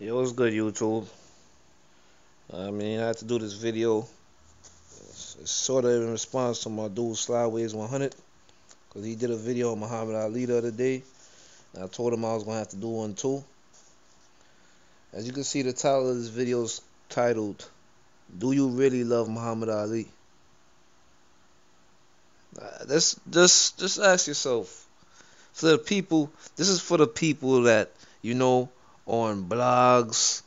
Yo, what's good, YouTube? I had to do this video. It's sort of in response to my dude Slyways 100, because he did a video on Muhammad Ali the other day, and I told him I was going to have to do one too. As you can see, the title of this video is titled, "Do You Really Love Muhammad Ali?" Just ask yourself. For the people, this is for the people that, on blogs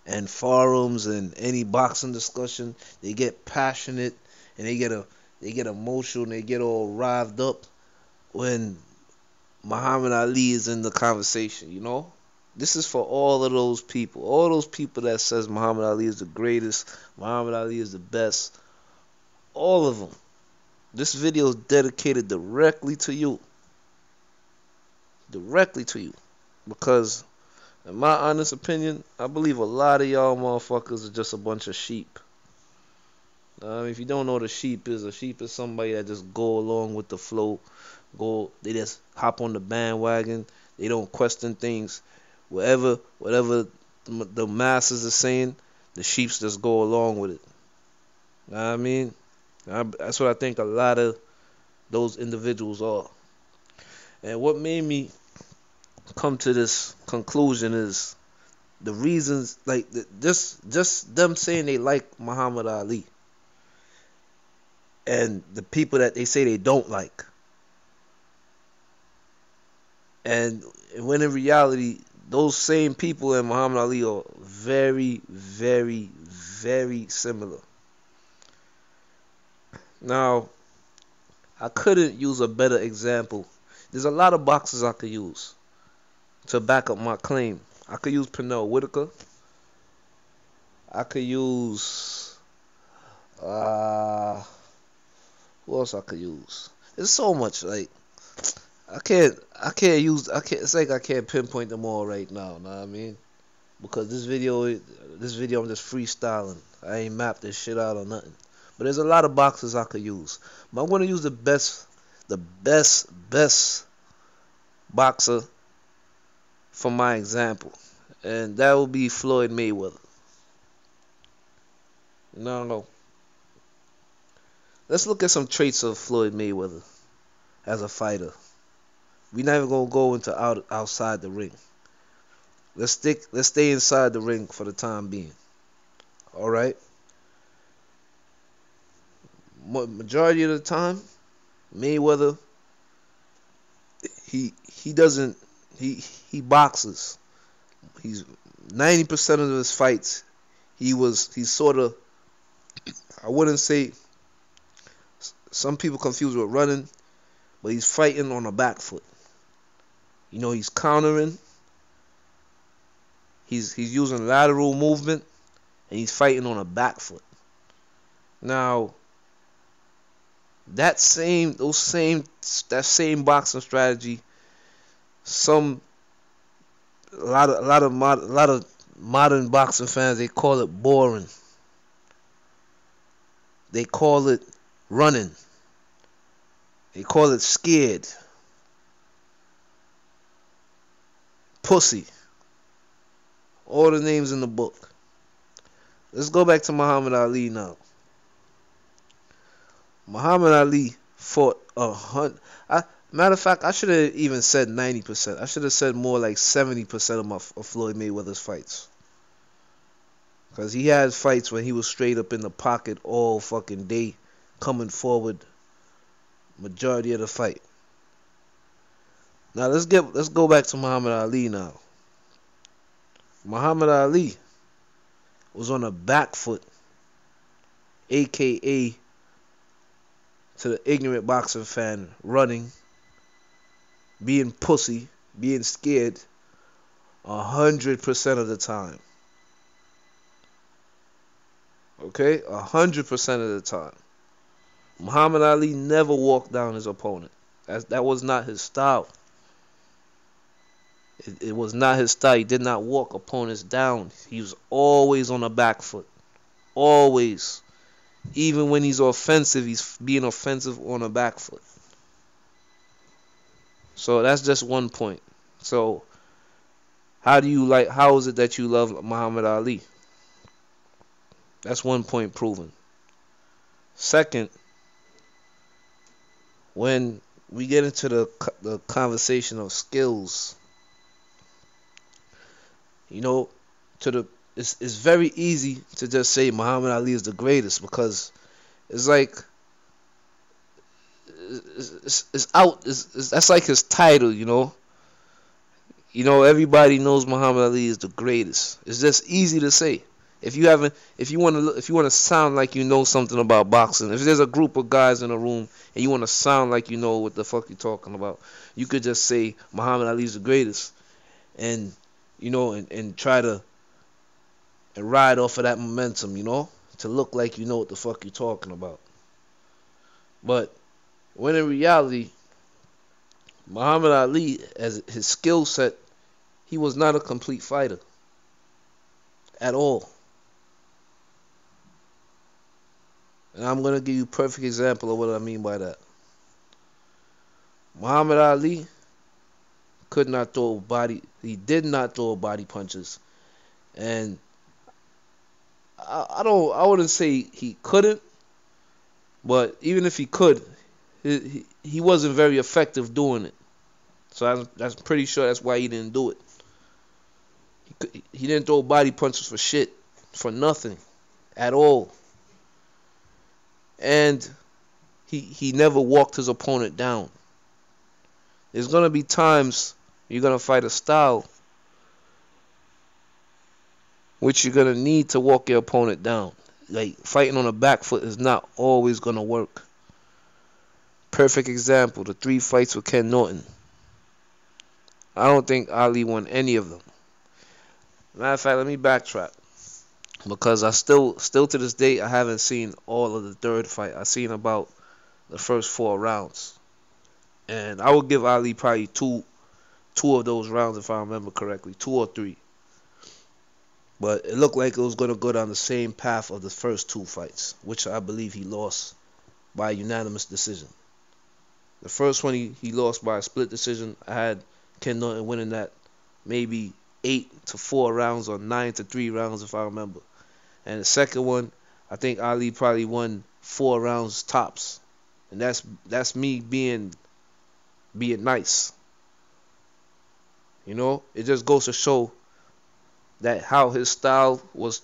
and forums and any boxing discussion, they get passionate and they get emotional and they get all riled up when Muhammad Ali is in the conversation. This is for all those people that says Muhammad Ali is the greatest, Muhammad Ali is the best, all of them. This video is dedicated directly to you, because in my honest opinion, I believe a lot of y'all motherfuckers are just a bunch of sheep. If you don't know what a sheep is somebody that just go along with the flow. They just hop on the bandwagon. They don't question things. Whatever the masses are saying, the sheeps just go along with it. That's what I think a lot of those individuals are. And what made me come to this conclusion is the reasons, like just them saying they like Muhammad Ali and the people that they say they don't like, and when in reality those same people and Muhammad Ali are very, very, very similar. Now, I couldn't use a better example. There's a lot of boxers I could use to back up my claim. I could use Pernell Whitaker. I could use who else I could use? There's so much, like it's like I can't pinpoint them all right now, know what I mean? Because this video I'm just freestyling. I ain't mapped this shit out or nothing. But there's a lot of boxers I could use. But I'm gonna use the best boxer for my example, and that will be Floyd Mayweather. No. Let's look at some traits of Floyd Mayweather as a fighter. We're not even gonna go into outside the ring. Let's stay inside the ring for the time being. All right. Majority of the time, Mayweather, he boxes. He's 90% of his fights, he's sort of, I wouldn't say, some people confuse with running, but he's fighting on a back foot. He's countering, he's using lateral movement, and he's fighting on a back foot. Now, that same boxing strategy, a lot of modern boxing fans, they call it boring. They call it running. They call it scared, pussy, all the names in the book. Let's go back to Muhammad Ali now. Muhammad Ali fought 100. Matter of fact, I should have even said 90%. I should have said more like 70% of Floyd Mayweather's fights. Because he had fights when he was straight up in the pocket all fucking day, coming forward majority of the fight. Now let's go back to Muhammad Ali now. Muhammad Ali was on a back foot, aka, to the ignorant boxing fan, running, being pussy, being scared 100% of the time. Okay? 100% of the time. Muhammad Ali never walked down his opponent. That was not his style. It was not his style. He did not walk opponents down. He was always on the back foot. Always. Even when he's offensive, he's being offensive on the back foot. So that's just one point. So How is it that you love Muhammad Ali? That's one point proven. Second, when we get into the conversation of skills, you know, to the it's very easy to just say Muhammad Ali is the greatest because it's like it's out. That's like his title, you know. You know, everybody knows Muhammad Ali is the greatest. It's just easy to say. If you haven't, if you want to sound like you know something about boxing, if there's a group of guys in a room and you want to sound like you know what the fuck you're talking about, you could just say Muhammad Ali is the greatest, and you know, and try to and ride off of that momentum, you know, to look like you know what the fuck you're talking about. But when in reality, Muhammad Ali, as his skill set, he was not a complete fighter at all. And I'm going to give you a perfect example of what I mean by that. Muhammad Ali he did not throw body punches. And I wouldn't say he couldn't, but even if he could, he wasn't very effective doing it. So that's pretty sure that's why he didn't do it. He didn't throw body punches for shit, for nothing, at all. And he never walked his opponent down. There's gonna be times you're gonna fight a style which you're gonna need to walk your opponent down. Like fighting on a back foot is not always gonna work. Perfect example, the 3 fights with Ken Norton. I don't think Ali won any of them. Matter of fact, let me backtrack. Because I still to this day, I haven't seen all of the 3rd fight. I've seen about the first 4 rounds. And I would give Ali probably two of those rounds if I remember correctly. 2 or 3. But it looked like it was going to go down the same path of the first 2 fights, which I believe he lost by unanimous decision. The first one he lost by a split decision. I had Ken Norton winning that maybe 8-4 rounds or 9-3 rounds if I remember. And the second one, I think Ali probably won 4 rounds tops. And that's me being nice. You know, it just goes to show that how his style was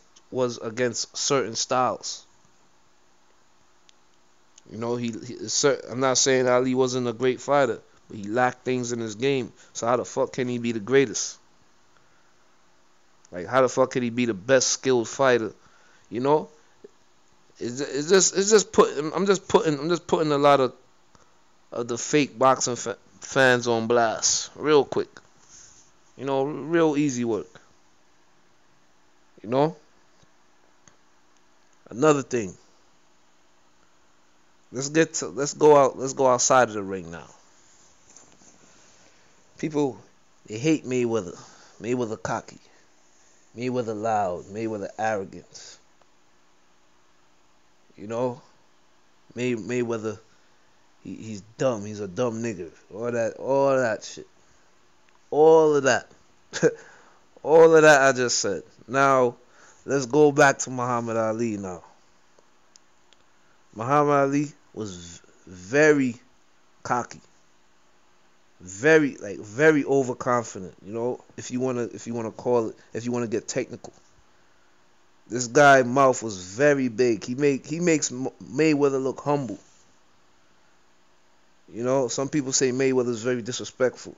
against certain styles. You know, I'm not saying Ali wasn't a great fighter, but he lacked things in his game. So how the fuck can he be the greatest? Like, how the fuck can he be the best skilled fighter? You know, I'm just putting a lot of the fake boxing fans on blast, real quick. You know, real easy work. You know, another thing. Let's go outside of the ring now. People, they hate Mayweather. Mayweather cocky. Mayweather loud. Mayweather arrogant. You know, Mayweather, he's dumb. He's a dumb nigga. All that shit. All of that. All of that I just said. Now, let's go back to Muhammad Ali now. Muhammad Ali was very cocky. Very overconfident, you know, if you wanna call it, if you wanna get technical. This guy's mouth was very big. He makes Mayweather look humble. You know, some people say Mayweather is very disrespectful.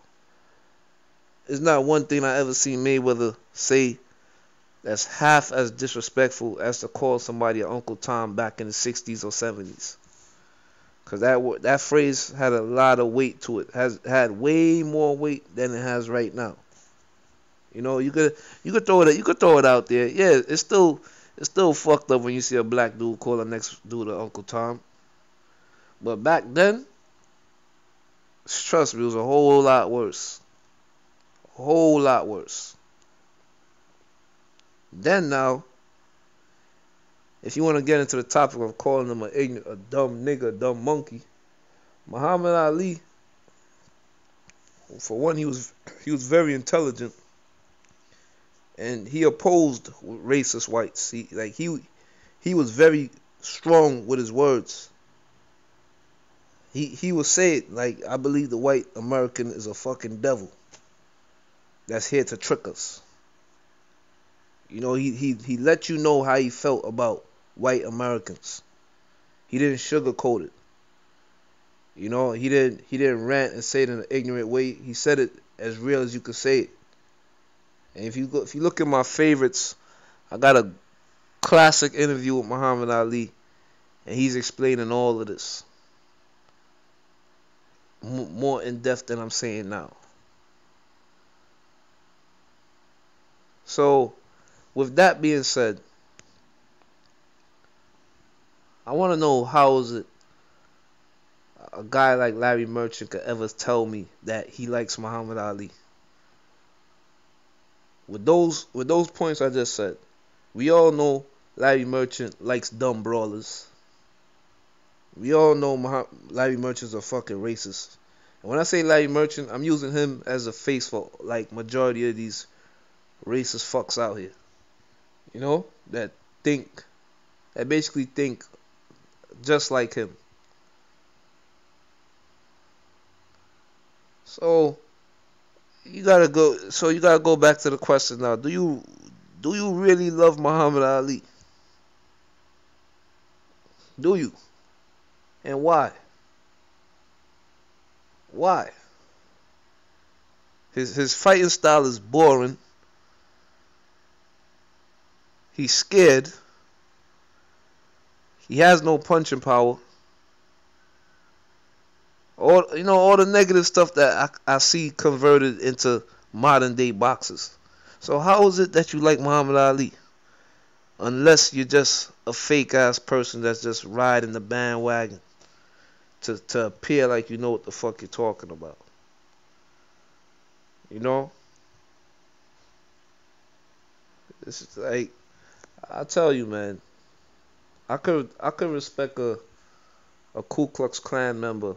There's not one thing I ever seen Mayweather say that's half as disrespectful as to call somebody Uncle Tom back in the 60s or 70s. Because that phrase had a lot of weight to it. Had way more weight than it has right now. You know, you could throw it out there. Yeah, it's still fucked up when you see a black dude call the next dude Uncle Tom. But back then, trust me, it was a whole lot worse. A whole lot worse. Then now, if you want to get into the topic of calling him a dumb nigga, a dumb monkey, Muhammad Ali, for one, he was very intelligent. and he opposed racist whites. He was very strong with his words. He would say it like, I believe the white American is a fucking devil that's here to trick us. He let you know how he felt about white Americans. He didn't sugarcoat it. He didn't rant and say it in an ignorant way. He said it as real as you could say it. And if you look at my favorites, I got a classic interview with Muhammad Ali, and he's explaining all of this more in depth than I'm saying now. So, with that being said, I want to know, how is it a guy like Larry Merchant could ever tell me that he likes Muhammad Ali? With those points I just said, we all know Larry Merchant likes dumb brawlers. We all know Larry Merchant's a fucking racist. And when I say Larry Merchant, I'm using him as a face for like majority of these racist fucks out here. That basically think just like him. So you gotta go back to the question now. Do you really love Muhammad Ali? Do you? And why? Why? His fighting style is boring. He's scared. He has no punching power. All the negative stuff that I see converted into modern day boxers. So how is it that you like Muhammad Ali? Unless you're just a fake ass person that's just riding the bandwagon to appear like you know what the fuck you're talking about. This is like, I tell you, man, I could respect a Ku Klux Klan member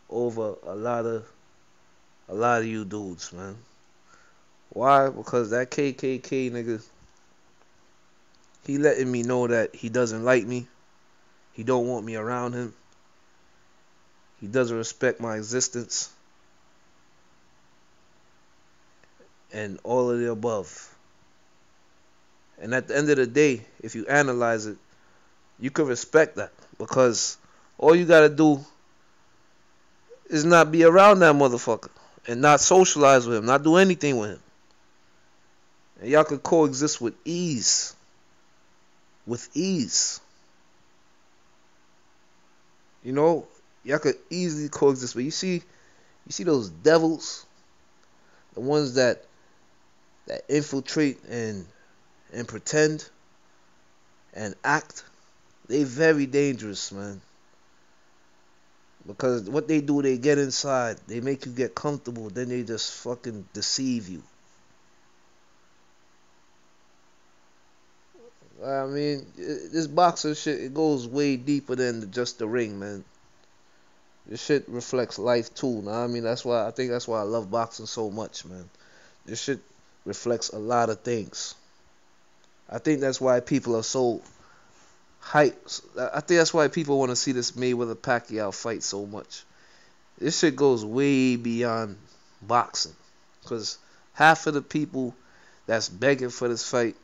over a lot of you dudes, man. Why? Because that KKK nigga, he letting me know that he doesn't like me. He don't want me around him. He doesn't respect my existence. And all of the above. And at the end of the day, if you analyze it, you can respect that. Because all you gotta do is not be around that motherfucker. And not socialize with him. Not do anything with him. And y'all could coexist with ease. With ease. Y'all could easily coexist. But you see those devils, the ones that infiltrate and pretend and act, they very dangerous, man. Because what they do, they get inside, they make you get comfortable, then they just fucking deceive you. I mean, this boxing shit, it goes way deeper than just the ring, man. This shit reflects life too. Know what I mean? I think that's why I love boxing so much, man. This shit reflects a lot of things. I think that's why people are so hyped. I think that's why people want to see this Mayweather Pacquiao fight so much. This shit goes way beyond boxing. Because half of the people that's begging for this fight,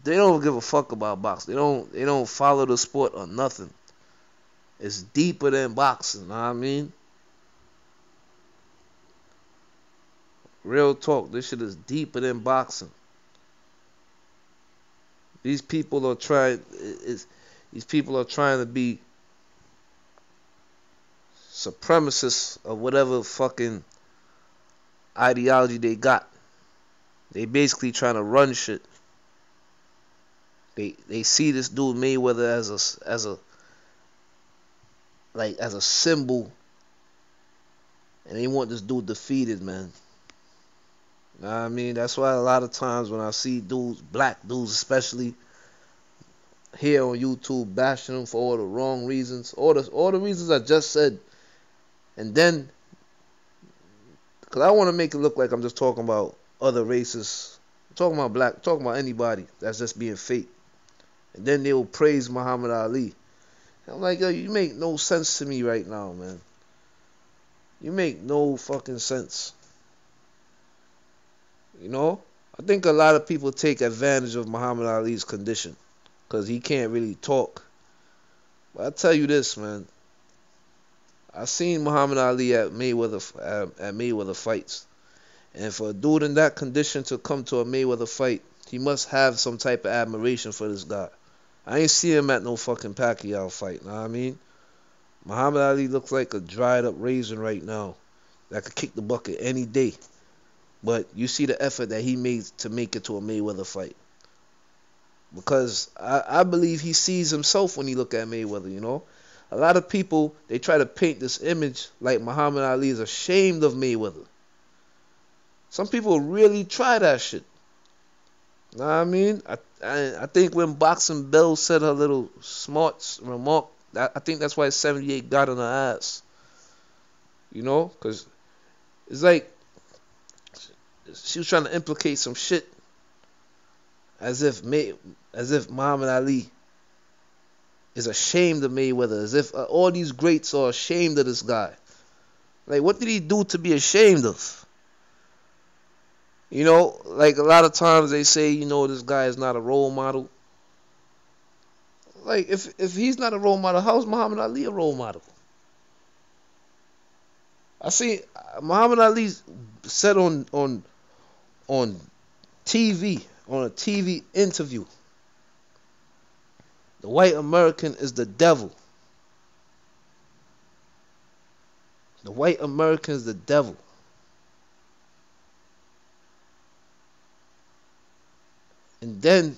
they don't give a fuck about boxing. They don't follow the sport or nothing. It's deeper than boxing, know what I mean? Real talk, this shit is deeper than boxing. These people are trying to be supremacists of whatever fucking ideology they got. They basically trying to run shit. They see this dude Mayweather as a symbol, and they want this dude defeated, man. Know what I mean? That's why a lot of times when I see dudes, black dudes especially, here on YouTube bashing them for all the wrong reasons, all the reasons I just said, and then, because I want to make it look like I'm just talking about other races. I'm talking about black, I'm talking about anybody that's just being fake. And then they will praise Muhammad Ali. And I'm like, yo, you make no sense to me right now, man. You make no fucking sense. You know? I think a lot of people take advantage of Muhammad Ali's condition because he can't really talk. But I tell you this, man. I seen Muhammad Ali at Mayweather fights. And for a dude in that condition to come to a Mayweather fight, he must have some type of admiration for this guy. I ain't see him at no fucking Pacquiao fight, know what I mean? Muhammad Ali looks like a dried up raisin right now that could kick the bucket any day. But you see the effort that he made to make it to a Mayweather fight. Because I believe he sees himself when he look at Mayweather, you know? A lot of people, they try to paint this image like Muhammad Ali is ashamed of Mayweather. Some people really try that shit. Know what I mean? I think when Boxing Bell said her little smart remark, I think that's why 78 got on her ass. You know? Because it's like she was trying to implicate some shit as if Muhammad Ali is ashamed of Mayweather, as if all these greats are ashamed of this guy. Like, what did he do to be ashamed of? You know, like a lot of times they say, you know, this guy is not a role model. Like, if he's not a role model, how is Muhammad Ali a role model? I see Muhammad Ali said on TV, on a TV interview, the white American is the devil. The white American is the devil. And then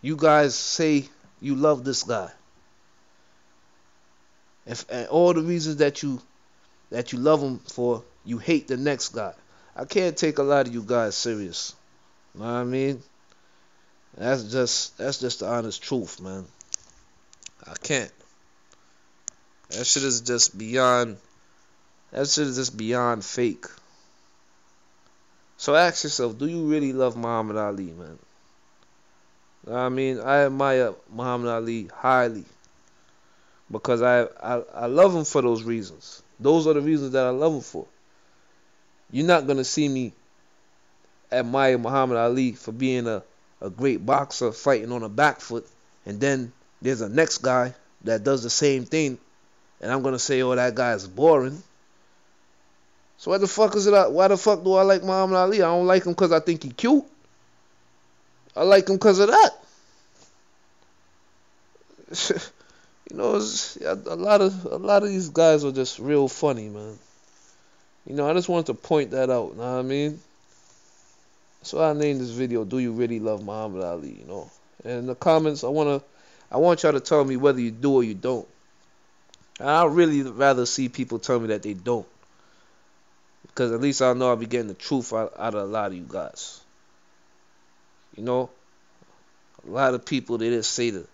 you guys say you love this guy. And all the reasons that you love him for, you hate the next guy. I can't take a lot of you guys serious. Know what I mean? That's just the honest truth, man. I can't. That shit is just beyond fake. So ask yourself, do you really love Muhammad Ali, man? Know what I mean? I admire Muhammad Ali highly because I love him for those reasons. Those are the reasons that I love him for. You're not going to see me admire Muhammad Ali for being a great boxer fighting on a back foot, and then there's a next guy that does the same thing, and I'm going to say, oh, that guy is boring. So why the fuck do I like Muhammad Ali? I don't like him because I think he cute. I like him because of that. You know, a lot of these guys are just real funny, man. You know, I just wanted to point that out, know what I mean? So I named this video, Do You Really Love Muhammad Ali, you know? And in the comments, I want y'all to tell me whether you do or you don't. And I'd really rather see people tell me that they don't. Because at least I know I'll be getting the truth out of a lot of you guys. You know? A lot of people, they just say the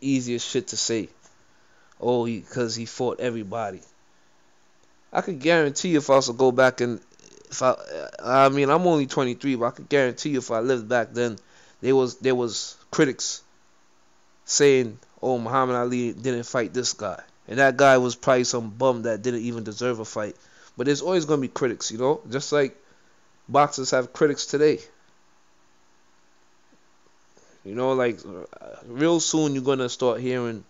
easiest shit to say. Oh, because he fought everybody. I could guarantee you if I was to go back and I mean, I'm only 23, but I could guarantee you if I lived back then, there was critics saying, oh, Muhammad Ali didn't fight this guy. And that guy was probably some bum that didn't even deserve a fight. But there's always going to be critics, you know? Just like boxers have critics today. You know, like, real soon you're going to start hearing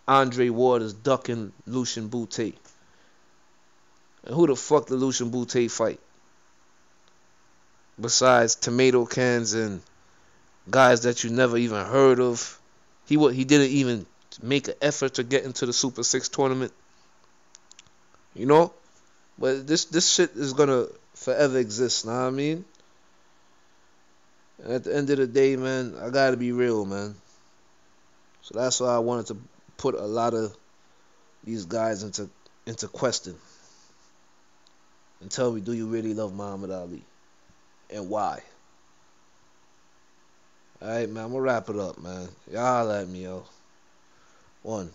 Andre Ward is ducking Lucian Bute. And who the fuck did Lucian Bute fight? Besides tomato cans and guys that you never even heard of. He didn't even make an effort to get into the Super 6 tournament. You know? But this shit is gonna forever exist, know what I mean? And at the end of the day, man, I gotta be real, man. So that's why I wanted to put a lot of these guys into question. And tell me, do you really love Muhammad Ali? And why? Alright, man, I'm gonna wrap it up, man. Y'all holla at me, yo. 1.